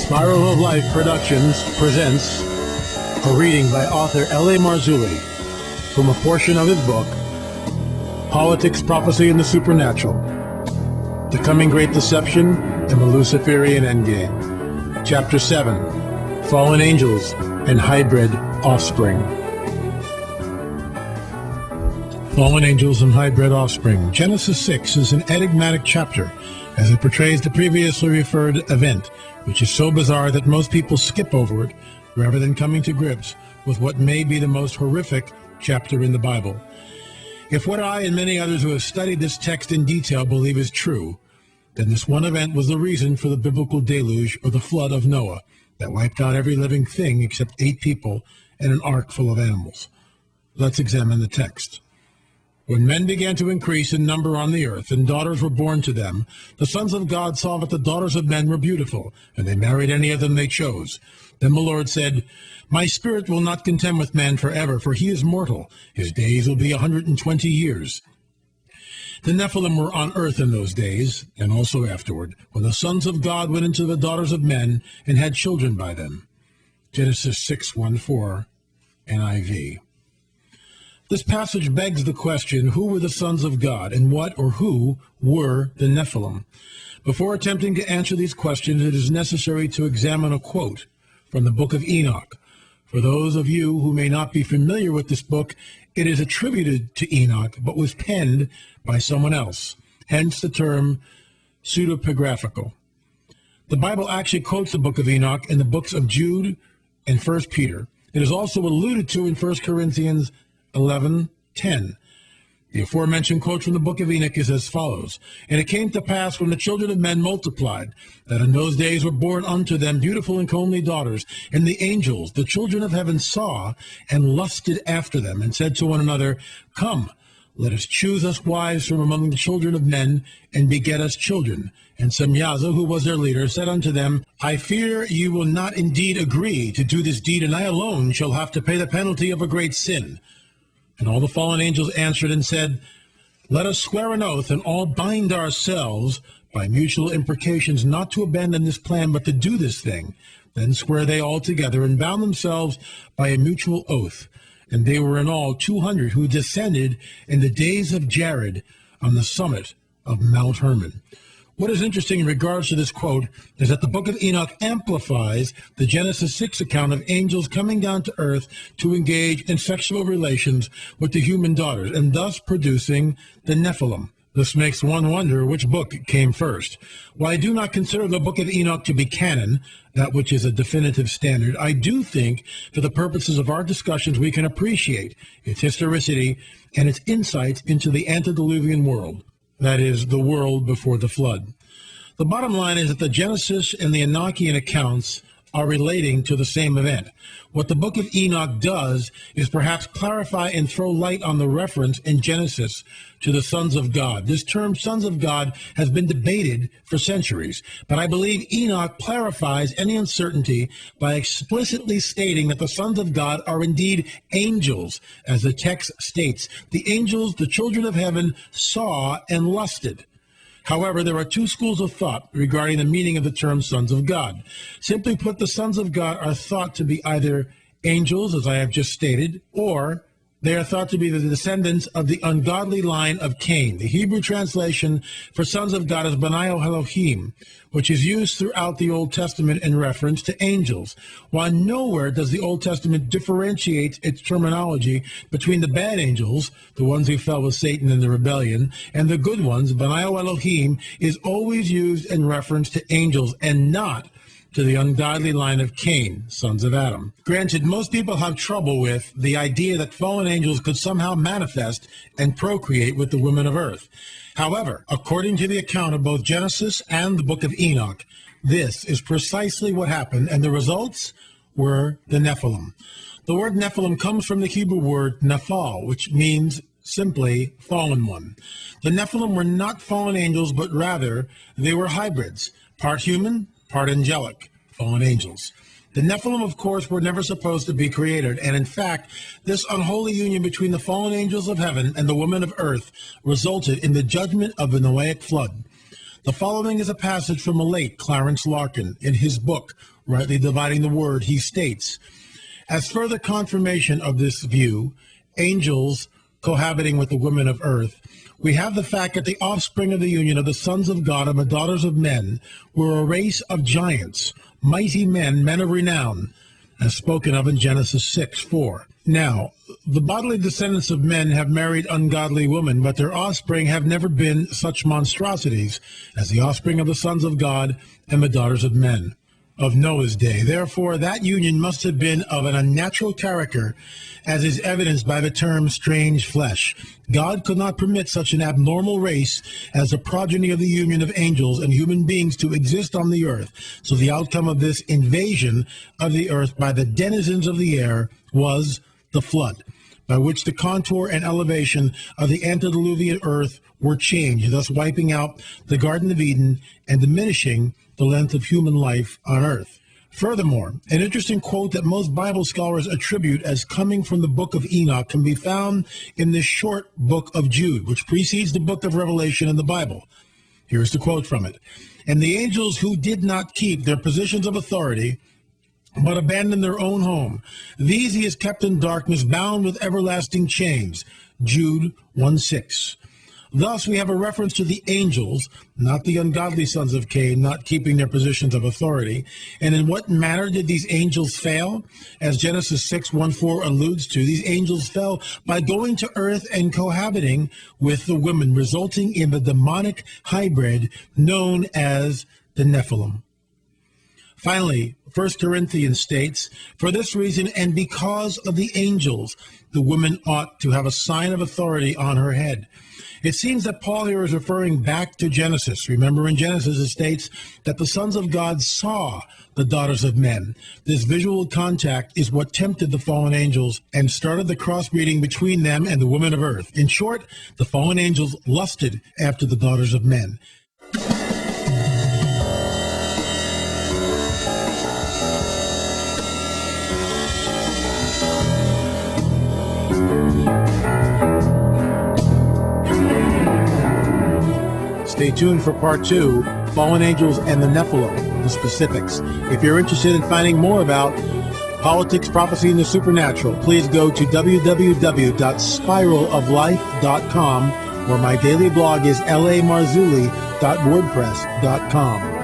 Spiral of Life Productions presents a reading by author L.A. Marzulli from a portion of his book, Politics, Prophecy, and the Supernatural, The Coming Great Deception and the Luciferian Endgame. Chapter 7, Fallen Angels and Hybrid Offspring. Fallen Angels and Hybrid Offspring. Genesis 6 is an enigmatic chapter as it portrays the previously referred event, which is so bizarre that most people skip over it rather than coming to grips with what may be the most horrific chapter in the Bible. If what I and many others who have studied this text in detail believe is true, then this one event was the reason for the biblical deluge or the flood of Noah that wiped out every living thing except 8 people and an ark full of animals. Let's examine the text. When men began to increase in number on the earth, and daughters were born to them, the sons of God saw that the daughters of men were beautiful, and they married any of them they chose. Then the Lord said, My spirit will not contend with man forever, for he is mortal. His days will be 120 years. The Nephilim were on earth in those days, and also afterward, when the sons of God went into the daughters of men and had children by them. Genesis 6:1-4, NIV. This passage begs the question, who were the sons of God, and what or who were the Nephilim? Before attempting to answer these questions, it is necessary to examine a quote from the book of Enoch. For those of you who may not be familiar with this book, it is attributed to Enoch, but was penned by someone else, hence the term pseudepigraphical. The Bible actually quotes the book of Enoch in the books of Jude and 1 Peter. It is also alluded to in 1 Corinthians 11:10. The aforementioned quote from the book of Enoch is as follows: And it came to pass, when the children of men multiplied, that in those days were born unto them beautiful and comely daughters, and the angels, the children of heaven, saw and lusted after them, and said to one another, Come, let us choose us wives from among the children of men, and beget us children. And Semyaza, who was their leader, said unto them, I fear you will not indeed agree to do this deed, and I alone shall have to pay the penalty of a great sin. And all the fallen angels answered and said, Let us swear an oath, and all bind ourselves by mutual imprecations not to abandon this plan, but to do this thing. Then swear they all together, and bound themselves by a mutual oath. And they were in all 200 who descended in the days of Jared on the summit of Mount Hermon. What is interesting in regards to this quote is that the book of Enoch amplifies the Genesis 6 account of angels coming down to earth to engage in sexual relations with the human daughters, and thus producing the Nephilim. This makes one wonder which book came first. While I do not consider the book of Enoch to be canon, that which is a definitive standard, I do think, for the purposes of our discussions, we can appreciate its historicity and its insights into the antediluvian world. That is, the world before the flood. The bottom line is that the Genesis and the Enochian accounts are relating to the same event. What the book of Enoch does is perhaps clarify and throw light on the reference in Genesis to the sons of God. This term, sons of God, has been debated for centuries, but I believe Enoch clarifies any uncertainty by explicitly stating that the sons of God are indeed angels, as the text states. The angels, the children of heaven, saw and lusted. However, there are 2 schools of thought regarding the meaning of the term sons of God. Simply put, the sons of God are thought to be either angels, as I have just stated, or they are thought to be the descendants of the ungodly line of Cain. The Hebrew translation for sons of God is B'nai Elohim, which is used throughout the Old Testament in reference to angels. While nowhere does the Old Testament differentiate its terminology between the bad angels, the ones who fell with Satan in the rebellion, and the good ones, B'nai Elohim is always used in reference to angels and not to the ungodly line of Cain, sons of Adam. Granted, most people have trouble with the idea that fallen angels could somehow manifest and procreate with the women of earth. However, according to the account of both Genesis and the book of Enoch, this is precisely what happened, and the results were the Nephilim. The word Nephilim comes from the Hebrew word nephal, which means simply fallen one. The Nephilim were not fallen angels, but rather they were hybrids, part human, part angelic, fallen angels. The Nephilim, of course, were never supposed to be created, and in fact, this unholy union between the fallen angels of heaven and the women of earth resulted in the judgment of the Noahic flood. The following is a passage from a late Clarence Larkin in his book, rightly dividing the word, he states, as further confirmation of this view, angels cohabiting with the women of earth, we have the fact that the offspring of the union of the sons of God and the daughters of men were a race of giants, mighty men, men of renown, as spoken of in Genesis 6:4. Now, the bodily descendants of men have married ungodly women, but their offspring have never been such monstrosities as the offspring of the sons of God and the daughters of men of Noah's day. Therefore, that union must have been of an unnatural character, as is evidenced by the term strange flesh. God could not permit such an abnormal race as the progeny of the union of angels and human beings to exist on the earth. So the outcome of this invasion of the earth by the denizens of the air was the flood, by which the contour and elevation of the antediluvian earth were changed, thus wiping out the Garden of Eden and diminishing the length of human life on earth. Furthermore, an interesting quote that most Bible scholars attribute as coming from the book of Enoch can be found in this short book of Jude, which precedes the book of Revelation in the Bible. Here's the quote from it. And the angels who did not keep their positions of authority, but abandoned their own home, these he has kept in darkness, bound with everlasting chains. Jude 1:6. Thus, we have a reference to the angels, not the ungodly sons of Cain, not keeping their positions of authority. And in what manner did these angels fail? As Genesis 6:1-4 alludes to, these angels fell by going to earth and cohabiting with the women, resulting in the demonic hybrid known as the NEPHILIM. Finally, 1 Corinthians states, for this reason and because of the angels, the woman ought to have a sign of authority on her head. It seems that Paul here is referring back to Genesis. Remember, in Genesis it states that the sons of God saw the daughters of men. This visual contact is what tempted the fallen angels and started the crossbreeding between them and the women of earth. In short, the fallen angels lusted after the daughters of men. Stay tuned for part 2, Fallen Angels and the Nephilim, the specifics. If you're interested in finding more about politics, prophecy, and the supernatural, please go to www.spiraloflife.com, where my daily blog is lamarzulli.wordpress.com.